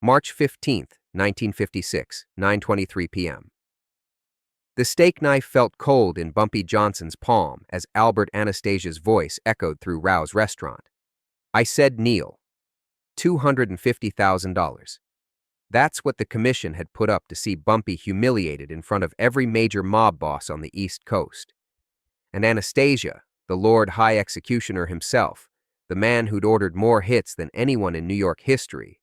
March 15, 1956, 9:23 p.m. The steak knife felt cold in Bumpy Johnson's palm as Albert Anastasia's voice echoed through Rao's restaurant. I said kneel. $250,000. That's what the commission had put up to see Bumpy humiliated in front of every major mob boss on the East Coast. And Anastasia, the Lord High Executioner himself, the man who'd ordered more hits than anyone in New York history,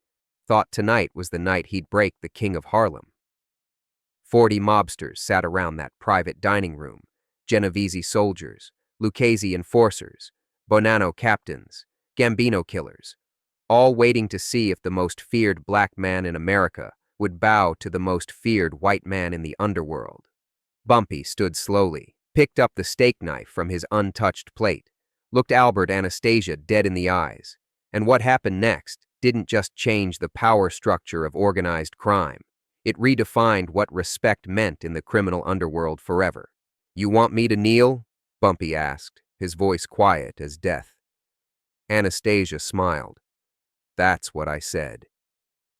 thought tonight was the night he'd break the King of Harlem. 40 mobsters sat around that private dining room, Genovese soldiers, Lucchese enforcers, Bonanno captains, Gambino killers, all waiting to see if the most feared black man in America would bow to the most feared white man in the underworld. Bumpy stood slowly, picked up the steak knife from his untouched plate, looked Albert Anastasia dead in the eyes, and what happened next didn't just change the power structure of organized crime. It redefined what respect meant in the criminal underworld forever. "You want me to kneel?" Bumpy asked, his voice quiet as death. Anastasia smiled. "That's what I said."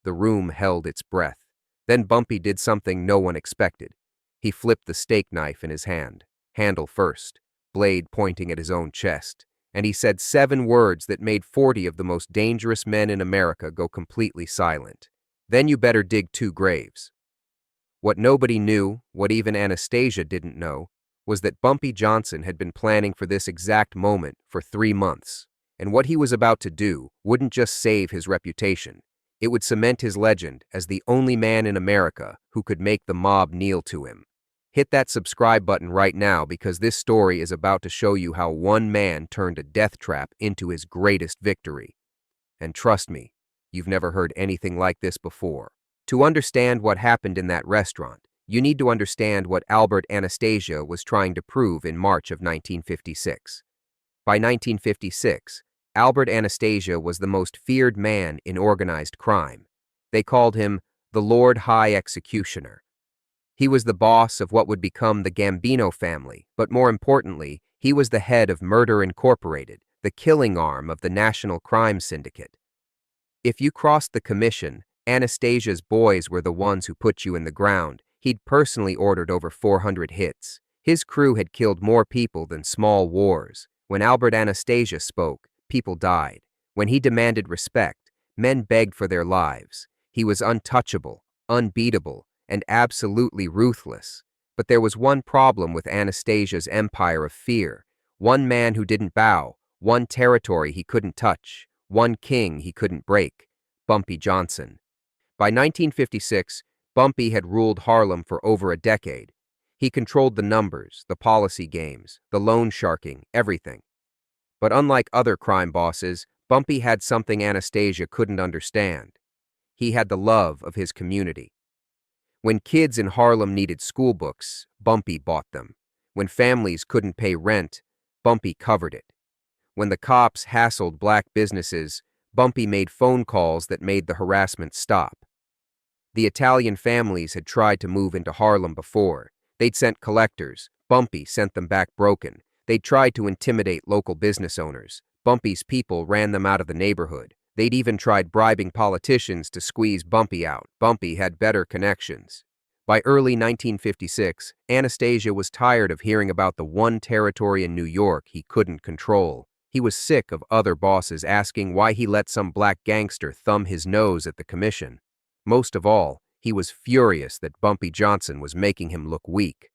The room held its breath. Then Bumpy did something no one expected. He flipped the steak knife in his hand, handle first, blade pointing at his own chest, and he said 7 words that made 40 of the most dangerous men in America go completely silent. "Then you better dig 2 graves." What nobody knew, what even Anastasia didn't know, was that Bumpy Johnson had been planning for this exact moment for 3 months. And what he was about to do wouldn't just save his reputation. It would cement his legend as the only man in America who could make the mob kneel to him. Hit that subscribe button right now because this story is about to show you how one man turned a death trap into his greatest victory. And trust me, you've never heard anything like this before. To understand what happened in that restaurant, you need to understand what Albert Anastasia was trying to prove in March of 1956. By 1956, Albert Anastasia was the most feared man in organized crime. They called him the Lord High Executioner. He was the boss of what would become the Gambino family, but more importantly, he was the head of Murder Incorporated, the killing arm of the National Crime Syndicate. If you crossed the commission, Anastasia's boys were the ones who put you in the ground. He'd personally ordered over 400 hits. His crew had killed more people than small wars. When Albert Anastasia spoke, people died. When he demanded respect, men begged for their lives. He was untouchable, unbeatable, and absolutely ruthless. But there was one problem with Anastasia's empire of fear. One man who didn't bow, one territory he couldn't touch, one king he couldn't break: Bumpy Johnson. By 1956, Bumpy had ruled Harlem for over a decade. He controlled the numbers, the policy games, the loan sharking, everything. But unlike other crime bosses, Bumpy had something Anastasia couldn't understand. He had the love of his community. When kids in Harlem needed school books, Bumpy bought them. When families couldn't pay rent, Bumpy covered it. When the cops hassled black businesses, Bumpy made phone calls that made the harassment stop. The Italian families had tried to move into Harlem before. They'd sent collectors. Bumpy sent them back broken. They'd tried to intimidate local business owners. Bumpy's people ran them out of the neighborhood. They'd even tried bribing politicians to squeeze Bumpy out. Bumpy had better connections. By early 1956, Anastasia was tired of hearing about the one territory in New York he couldn't control. He was sick of other bosses asking why he let some black gangster thumb his nose at the commission. Most of all, he was furious that Bumpy Johnson was making him look weak.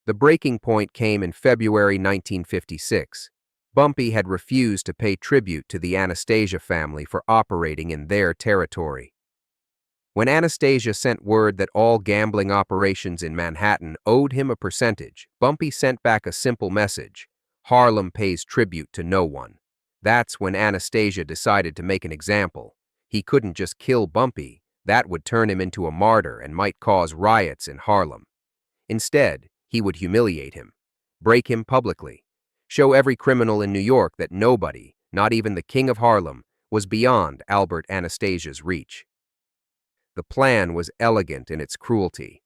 The breaking point came in February 1956. Bumpy had refused to pay tribute to the Anastasia family for operating in their territory. When Anastasia sent word that all gambling operations in Manhattan owed him a percentage, Bumpy sent back a simple message: Harlem pays tribute to no one. That's when Anastasia decided to make an example. He couldn't just kill Bumpy. That would turn him into a martyr and might cause riots in Harlem. Instead, he would humiliate him, break him publicly, show every criminal in New York that nobody, not even the King of Harlem, was beyond Albert Anastasia's reach. The plan was elegant in its cruelty.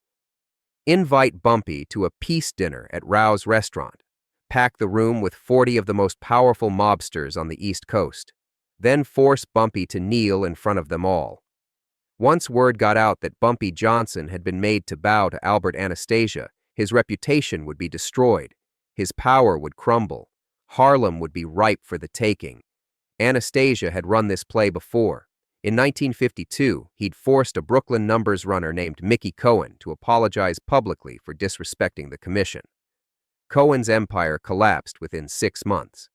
Invite Bumpy to a peace dinner at Rao's restaurant. Pack the room with 40 of the most powerful mobsters on the East Coast. Then force Bumpy to kneel in front of them all. Once word got out that Bumpy Johnson had been made to bow to Albert Anastasia, his reputation would be destroyed. His power would crumble. Harlem would be ripe for the taking. Anastasia had run this play before. In 1952, he'd forced a Brooklyn numbers runner named Mickey Cohen to apologize publicly for disrespecting the commission. Cohen's empire collapsed within 6 months.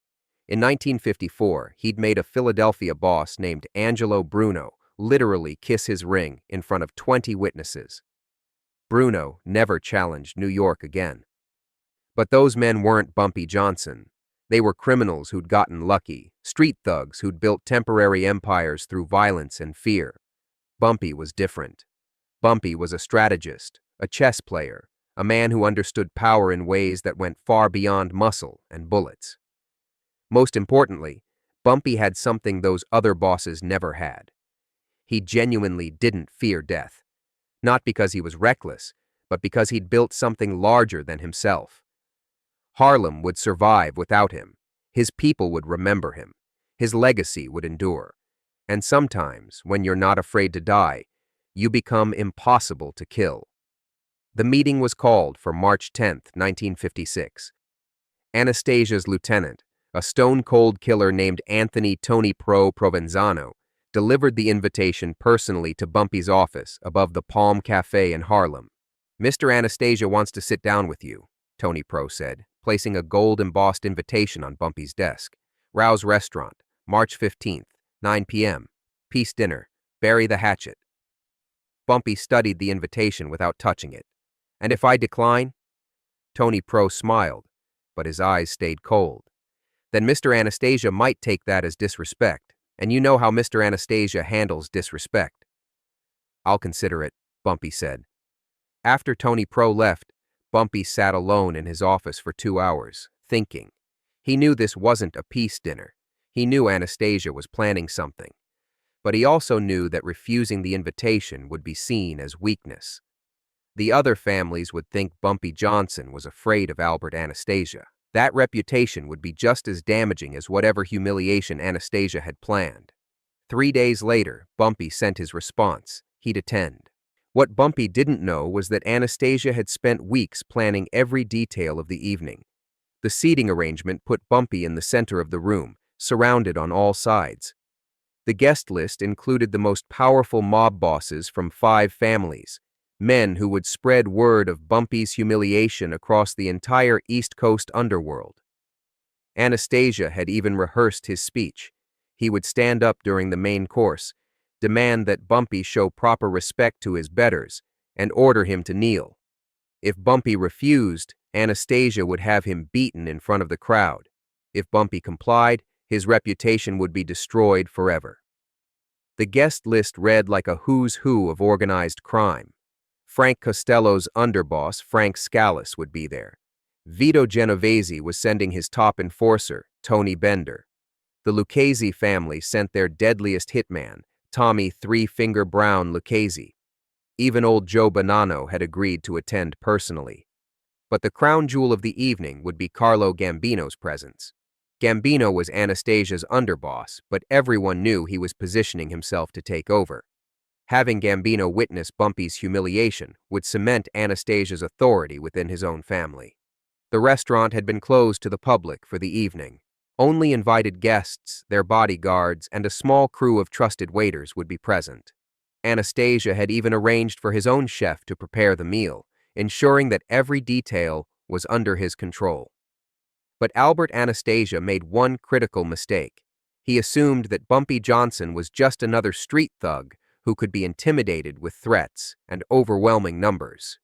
In 1954, he'd made a Philadelphia boss named Angelo Bruno literally kiss his ring in front of 20 witnesses. Bruno never challenged New York again. But those men weren't Bumpy Johnson. They were criminals who'd gotten lucky, street thugs who'd built temporary empires through violence and fear. Bumpy was different. Bumpy was a strategist, a chess player, a man who understood power in ways that went far beyond muscle and bullets. Most importantly, Bumpy had something those other bosses never had. He genuinely didn't fear death. Not because he was reckless, but because he'd built something larger than himself. Harlem would survive without him. His people would remember him. His legacy would endure. And sometimes, when you're not afraid to die, you become impossible to kill. The meeting was called for March 10, 1956. Anastasia's lieutenant, a stone-cold killer named Anthony Tony Pro Provenzano, delivered the invitation personally to Bumpy's office above the Palm Cafe in Harlem. "Mr. Anastasia wants to sit down with you," Tony Pro said, placing a gold-embossed invitation on Bumpy's desk. "Rouse Restaurant, March 15th, 9 p.m. Peace dinner. Bury the hatchet." Bumpy studied the invitation without touching it. "And if I decline?" Tony Pro smiled, but his eyes stayed cold. "Then Mr. Anastasia might take that as disrespect, and you know how Mr. Anastasia handles disrespect." "I'll consider it," Bumpy said. After Tony Pro left, Bumpy sat alone in his office for 2 hours, thinking. He knew this wasn't a peace dinner. He knew Anastasia was planning something. But he also knew that refusing the invitation would be seen as weakness. The other families would think Bumpy Johnson was afraid of Albert Anastasia. That reputation would be just as damaging as whatever humiliation Anastasia had planned. 3 days later, Bumpy sent his response. He'd attend. What Bumpy didn't know was that Anastasia had spent weeks planning every detail of the evening. The seating arrangement put Bumpy in the center of the room, surrounded on all sides. The guest list included the most powerful mob bosses from 5 families, men who would spread word of Bumpy's humiliation across the entire East Coast underworld. Anastasia had even rehearsed his speech. He would stand up during the main course, demand that Bumpy show proper respect to his betters, and order him to kneel. If Bumpy refused, Anastasia would have him beaten in front of the crowd. If Bumpy complied, his reputation would be destroyed forever. The guest list read like a who's who of organized crime. Frank Costello's underboss, Frank Scalise, would be there. Vito Genovese was sending his top enforcer, Tony Bender. The Lucchese family sent their deadliest hitman, Tommy Three-Finger Brown Lucchese. Even old Joe Bonanno had agreed to attend personally. But the crown jewel of the evening would be Carlo Gambino's presence. Gambino was Anastasia's underboss, but everyone knew he was positioning himself to take over. Having Gambino witness Bumpy's humiliation would cement Anastasia's authority within his own family. The restaurant had been closed to the public for the evening. Only invited guests, their bodyguards, and a small crew of trusted waiters would be present. Anastasia had even arranged for his own chef to prepare the meal, ensuring that every detail was under his control. But Albert Anastasia made one critical mistake. He assumed that Bumpy Johnson was just another street thug who could be intimidated with threats and overwhelming numbers.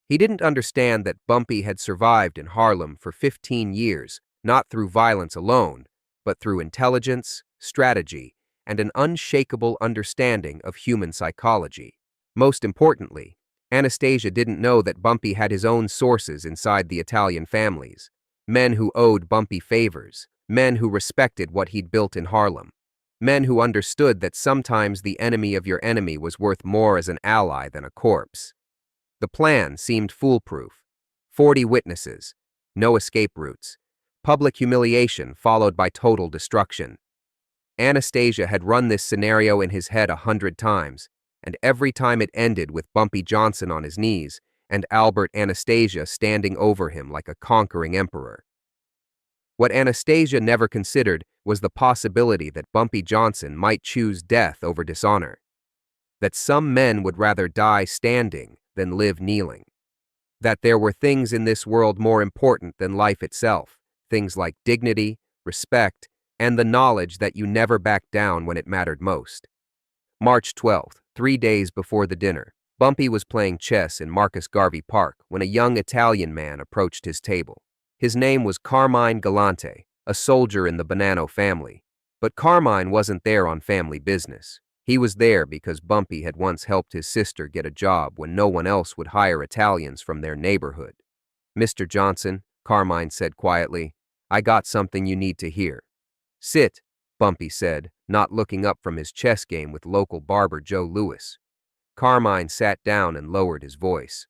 He didn't understand that Bumpy had survived in Harlem for 15 years, not through violence alone, but through intelligence, strategy, and an unshakable understanding of human psychology. Most importantly, Anastasia didn't know that Bumpy had his own sources inside the Italian families, men who owed Bumpy favors, men who respected what he'd built in Harlem, men who understood that sometimes the enemy of your enemy was worth more as an ally than a corpse. The plan seemed foolproof. 40 witnesses, no escape routes, public humiliation followed by total destruction. Anastasia had run this scenario in his head 100 times, and every time it ended with Bumpy Johnson on his knees and Albert Anastasia standing over him like a conquering emperor. What Anastasia never considered was the possibility that Bumpy Johnson might choose death over dishonor, that some men would rather die standing than live kneeling, that there were things in this world more important than life itself, things like dignity, respect, and the knowledge that you never backed down when it mattered most. March 12th, 3 days before the dinner, Bumpy was playing chess in Marcus Garvey Park when a young Italian man approached his table. His name was Carmine Galante, a soldier in the Bonanno family. But Carmine wasn't there on family business. He was there because Bumpy had once helped his sister get a job when no one else would hire Italians from their neighborhood. "Mr. Johnson," Carmine said quietly, "I got something you need to hear." "Sit," Bumpy said, not looking up from his chess game with local barber Joe Lewis. Carmine sat down and lowered his voice.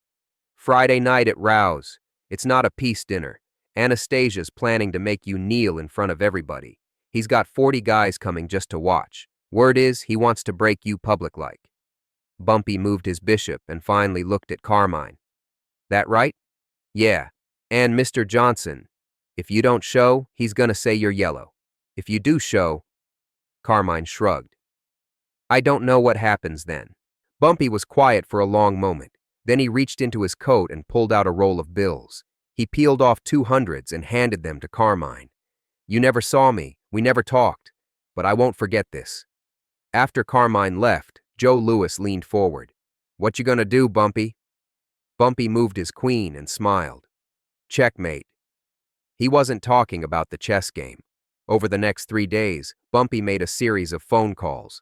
"Friday night at Rouse. It's not a peace dinner. Anastasia's planning to make you kneel in front of everybody. He's got 40 guys coming just to watch. Word is, he wants to break you public-like." Bumpy moved his bishop and finally looked at Carmine. "That right?" "Yeah. And Mr. Johnson, if you don't show, he's gonna say you're yellow. If you do show..." Carmine shrugged. "I don't know what happens then." Bumpy was quiet for a long moment. Then he reached into his coat and pulled out a roll of bills. He peeled off 200s and handed them to Carmine. "You never saw me. We never talked. But I won't forget this." After Carmine left, Joe Lewis leaned forward. "What you gonna do, Bumpy?" Bumpy moved his queen and smiled. "Checkmate." He wasn't talking about the chess game. Over the next 3 days, Bumpy made a series of phone calls.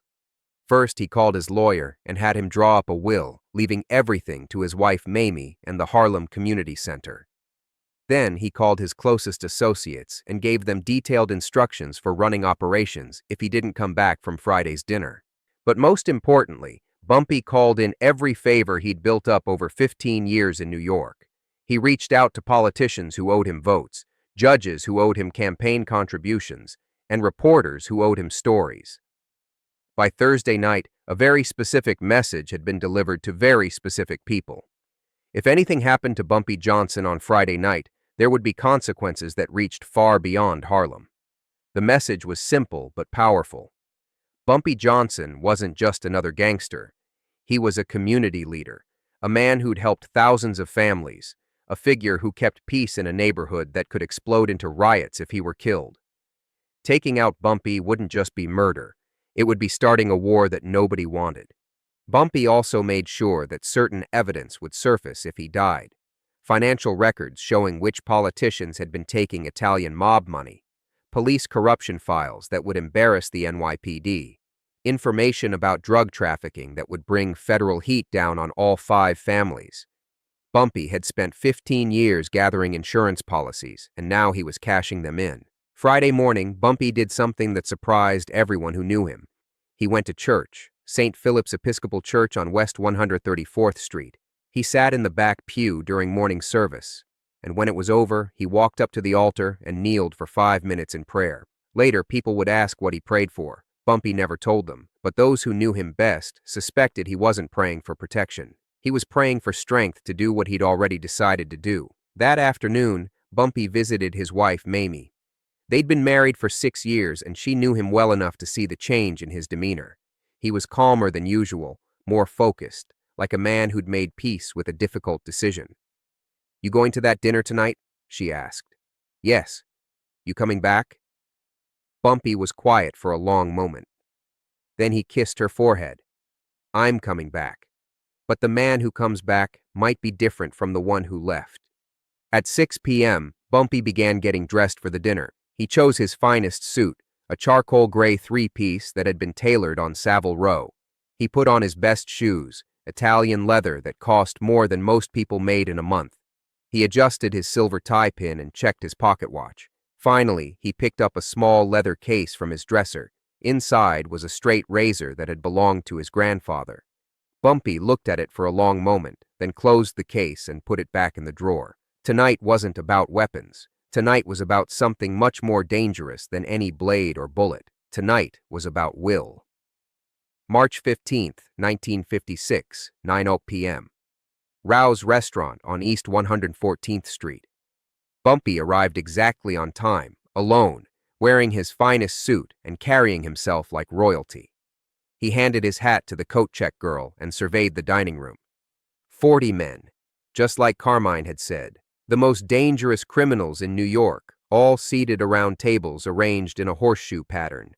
First, he called his lawyer and had him draw up a will, leaving everything to his wife Mamie and the Harlem Community Center. Then, he called his closest associates and gave them detailed instructions for running operations if he didn't come back from Friday's dinner. But most importantly, Bumpy called in every favor he'd built up over 15 years in New York. He reached out to politicians who owed him votes, judges who owed him campaign contributions, and reporters who owed him stories. By Thursday night, a very specific message had been delivered to very specific people. If anything happened to Bumpy Johnson on Friday night, there would be consequences that reached far beyond Harlem. The message was simple but powerful. Bumpy Johnson wasn't just another gangster. He was a community leader, a man who'd helped thousands of families, a figure who kept peace in a neighborhood that could explode into riots if he were killed. Taking out Bumpy wouldn't just be murder. It would be starting a war that nobody wanted. Bumpy also made sure that certain evidence would surface if he died. Financial records showing which politicians had been taking Italian mob money, police corruption files that would embarrass the NYPD, information about drug trafficking that would bring federal heat down on all 5 families. Bumpy had spent 15 years gathering insurance policies, and now he was cashing them in. Friday morning, Bumpy did something that surprised everyone who knew him. He went to church, St. Philip's Episcopal Church on West 134th Street. He sat in the back pew during morning service, and when it was over, he walked up to the altar and kneeled for 5 minutes in prayer. Later, people would ask what he prayed for. Bumpy never told them, but those who knew him best suspected he wasn't praying for protection. He was praying for strength to do what he'd already decided to do. That afternoon, Bumpy visited his wife, Mamie. They'd been married for 6 years, and she knew him well enough to see the change in his demeanor. He was calmer than usual, more focused, like a man who'd made peace with a difficult decision. "You going to that dinner tonight?" she asked. "Yes." "You coming back?" Bumpy was quiet for a long moment. Then he kissed her forehead. "I'm coming back. But the man who comes back might be different from the one who left." At 6 p.m., Bumpy began getting dressed for the dinner. He chose his finest suit, a charcoal gray 3-piece that had been tailored on Savile Row. He put on his best shoes, Italian leather that cost more than most people made in a month. He adjusted his silver tie pin and checked his pocket watch. Finally, he picked up a small leather case from his dresser. Inside was a straight razor that had belonged to his grandfather. Bumpy looked at it for a long moment, then closed the case and put it back in the drawer. Tonight wasn't about weapons. Tonight was about something much more dangerous than any blade or bullet. Tonight was about will. March 15th, 1956, 9:00 p.m. Rao's Restaurant on East 114th Street. Bumpy arrived exactly on time, alone, wearing his finest suit and carrying himself like royalty. He handed his hat to the coat check girl and surveyed the dining room. 40 men, just like Carmine had said, the most dangerous criminals in New York, all seated around tables arranged in a horseshoe pattern.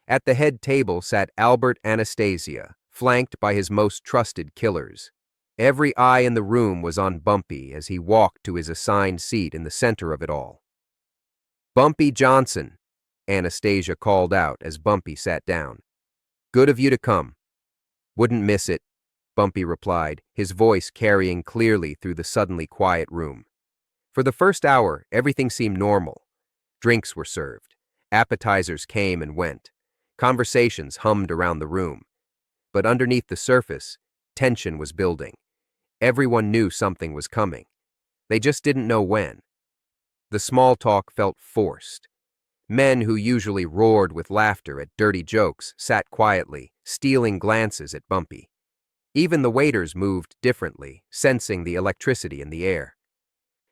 At the head table sat Albert Anastasia, flanked by his most trusted killers. Every eye in the room was on Bumpy as he walked to his assigned seat in the center of it all. "Bumpy Johnson," Anastasia called out as Bumpy sat down. "Good of you to come." "Wouldn't miss it," Bumpy replied, his voice carrying clearly through the suddenly quiet room. For the first hour, everything seemed normal. Drinks were served. Appetizers came and went. Conversations hummed around the room. But underneath the surface, tension was building. Everyone knew something was coming. They just didn't know when. The small talk felt forced. Men who usually roared with laughter at dirty jokes sat quietly, stealing glances at Bumpy. Even the waiters moved differently, sensing the electricity in the air.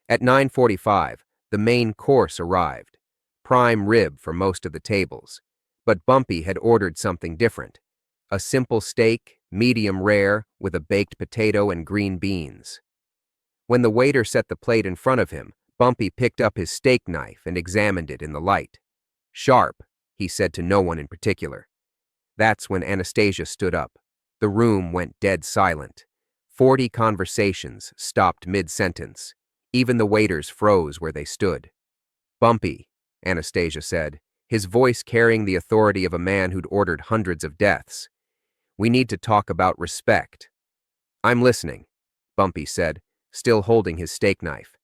At 9:45, the main course arrived, prime rib for most of the tables. But Bumpy had ordered something different. A simple steak, medium rare, with a baked potato and green beans. When the waiter set the plate in front of him, Bumpy picked up his steak knife and examined it in the light. "Sharp," he said to no one in particular. That's when Anastasia stood up. The room went dead silent. 40 conversations stopped mid-sentence. Even the waiters froze where they stood. "Bumpy," Anastasia said, his voice carrying the authority of a man who'd ordered hundreds of deaths. "We need to talk about respect." "I'm listening," Bumpy said, still holding his steak knife.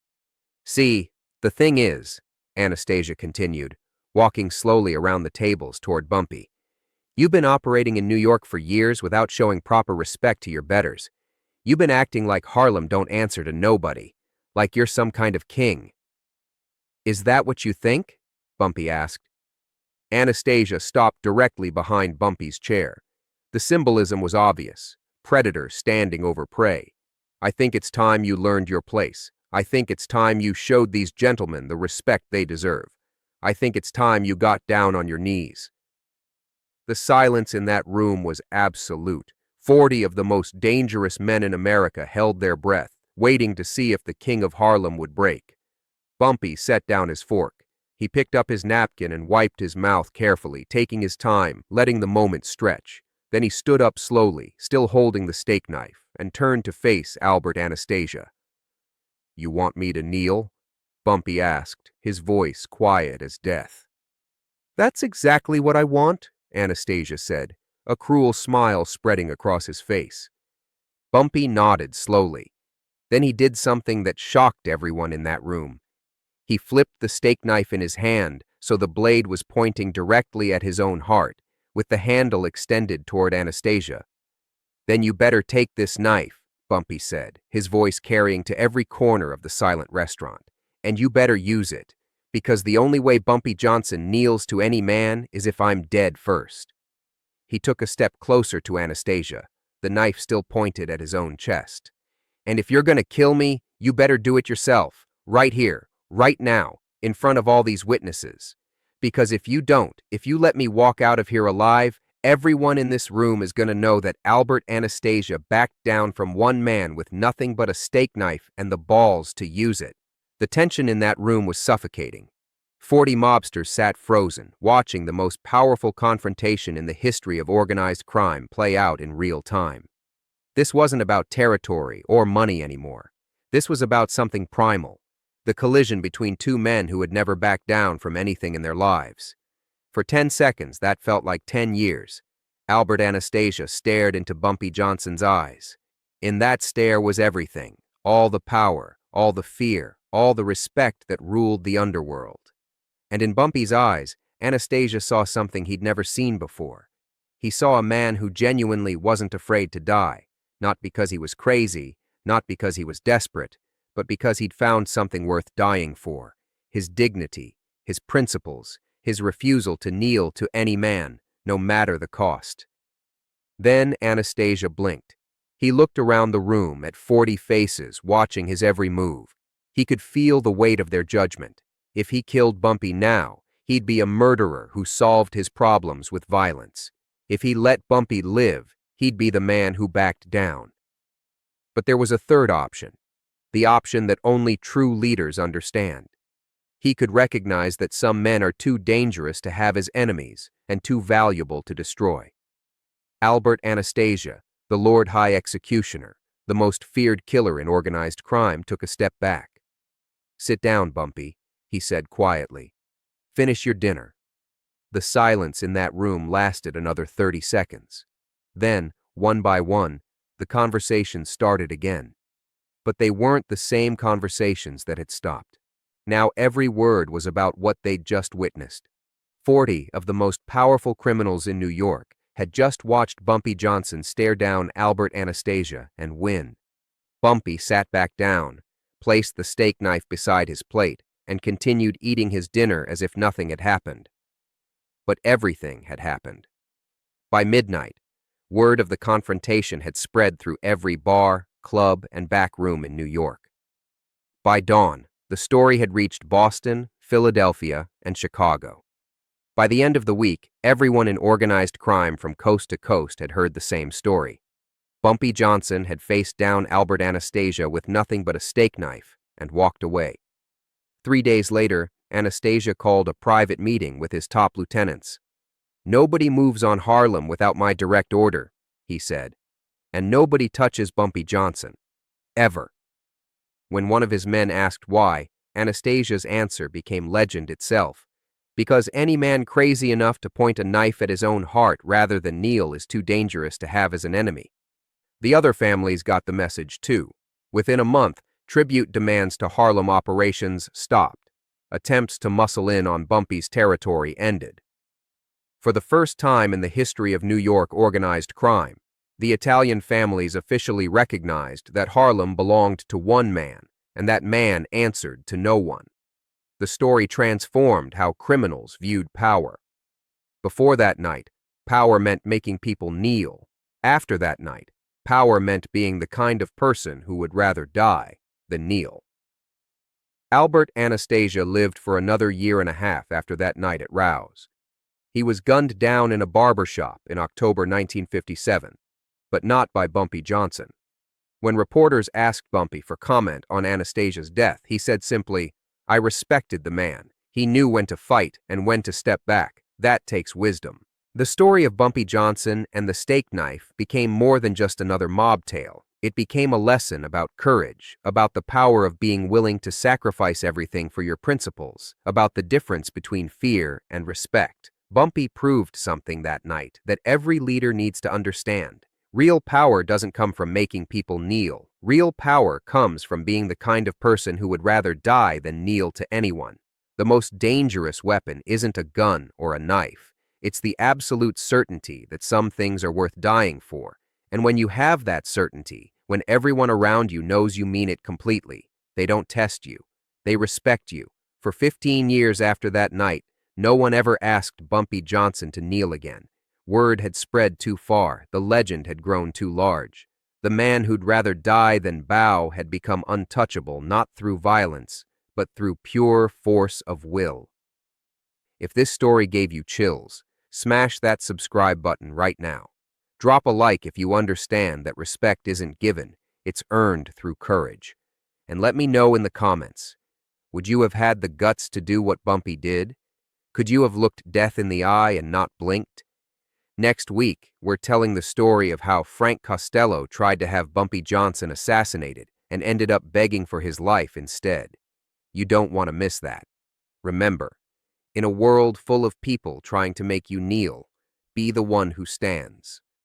"See, the thing is," Anastasia continued, walking slowly around the tables toward Bumpy, "you've been operating in New York for years without showing proper respect to your betters. You've been acting like Harlem don't answer to nobody, like you're some kind of king." "Is that what you think?" Bumpy asked. Anastasia stopped directly behind Bumpy's chair. The symbolism was obvious. Predator standing over prey. "I think it's time you learned your place. I think it's time you showed these gentlemen the respect they deserve. I think it's time you got down on your knees." The silence in that room was absolute. 40 of the most dangerous men in America held their breath, waiting to see if the King of Harlem would break. Bumpy set down his fork. He picked up his napkin and wiped his mouth carefully, taking his time, letting the moment stretch. Then he stood up slowly, still holding the steak knife, and turned to face Albert Anastasia. "You want me to kneel?" Bumpy asked, his voice quiet as death. "That's exactly what I want," Anastasia said, a cruel smile spreading across his face. Bumpy nodded slowly. Then he did something that shocked everyone in that room. He flipped the steak knife in his hand so the blade was pointing directly at his own heart, with the handle extended toward Anastasia. "Then you better take this knife," Bumpy said, his voice carrying to every corner of the silent restaurant. "And you better use it, because the only way Bumpy Johnson kneels to any man is if I'm dead first." He took a step closer to Anastasia, the knife still pointed at his own chest. "And if you're gonna kill me, you better do it yourself, right here, right now, in front of all these witnesses. Because if you don't, if you let me walk out of here alive, everyone in this room is gonna know that Albert Anastasia backed down from one man with nothing but a steak knife and the balls to use it." The tension in that room was suffocating. 40 mobsters sat frozen, watching the most powerful confrontation in the history of organized crime play out in real time. This wasn't about territory or money anymore. This was about something primal, the collision between two men who had never backed down from anything in their lives. For 10 seconds, that felt like 10 years. Albert Anastasia stared into Bumpy Johnson's eyes. In that stare was everything, all the power, all the fear, all the respect that ruled the underworld. And in Bumpy's eyes, Anastasia saw something he'd never seen before. He saw a man who genuinely wasn't afraid to die, not because he was crazy, not because he was desperate, but because he'd found something worth dying for: his dignity, his principles, his refusal to kneel to any man, no matter the cost. Then Anastasia blinked. He looked around the room at 40 faces watching his every move. He could feel the weight of their judgment. If he killed Bumpy now, he'd be a murderer who solved his problems with violence. If he let Bumpy live, he'd be the man who backed down. But there was a third option, the option that only true leaders understand. He could recognize that some men are too dangerous to have as enemies and too valuable to destroy. Albert Anastasia, the Lord High Executioner, the most feared killer in organized crime, took a step back. "Sit down, Bumpy," he said quietly. "Finish your dinner." The silence in that room lasted another 30 seconds. Then, one by one, the conversations started again. But they weren't the same conversations that had stopped. Now every word was about what they'd just witnessed. 40 of the most powerful criminals in New York had just watched Bumpy Johnson stare down Albert Anastasia and win. Bumpy sat back down, placed the steak knife beside his plate, and continued eating his dinner as if nothing had happened. But everything had happened. By midnight, word of the confrontation had spread through every bar, club, and back room in New York. By dawn, the story had reached Boston, Philadelphia, and Chicago. By the end of the week, everyone in organized crime from coast to coast had heard the same story. Bumpy Johnson had faced down Albert Anastasia with nothing but a steak knife and walked away. 3 days later, Anastasia called a private meeting with his top lieutenants. "Nobody moves on Harlem without my direct order," he said, "and nobody touches Bumpy Johnson. Ever." When one of his men asked why, Anastasia's answer became legend itself. "Because any man crazy enough to point a knife at his own heart rather than kneel is too dangerous to have as an enemy." The other families got the message too. Within a month, tribute demands to Harlem operations stopped. Attempts to muscle in on Bumpy's territory ended. For the first time in the history of New York organized crime, the Italian families officially recognized that Harlem belonged to one man, and that man answered to no one. The story transformed how criminals viewed power. Before that night, power meant making people kneel. After that night, power meant being the kind of person who would rather die than kneel. Albert Anastasia lived for another 1.5 years after that night at Rouse. He was gunned down in a barber shop in October 1957, but not by Bumpy Johnson. When reporters asked Bumpy for comment on Anastasia's death, he said simply, "I respected the man. He knew when to fight and when to step back. That takes wisdom." The story of Bumpy Johnson and the steak knife became more than just another mob tale. It became a lesson about courage, about the power of being willing to sacrifice everything for your principles, about the difference between fear and respect. Bumpy proved something that night that every leader needs to understand. Real power doesn't come from making people kneel. Real power comes from being the kind of person who would rather die than kneel to anyone. The most dangerous weapon isn't a gun or a knife. It's the absolute certainty that some things are worth dying for. And when you have that certainty, when everyone around you knows you mean it completely, they don't test you. They respect you. For 15 years after that night, no one ever asked Bumpy Johnson to kneel again. Word had spread too far. The legend had grown too large. The man who'd rather die than bow had become untouchable, not through violence, but through pure force of will. If this story gave you chills, smash that subscribe button right now. Drop a like if you understand that respect isn't given, it's earned through courage. And let me know in the comments, would you have had the guts to do what Bumpy did? Could you have looked death in the eye and not blinked? Next week, we're telling the story of how Frank Costello tried to have Bumpy Johnson assassinated and ended up begging for his life instead. You don't want to miss that. Remember, in a world full of people trying to make you kneel, be the one who stands.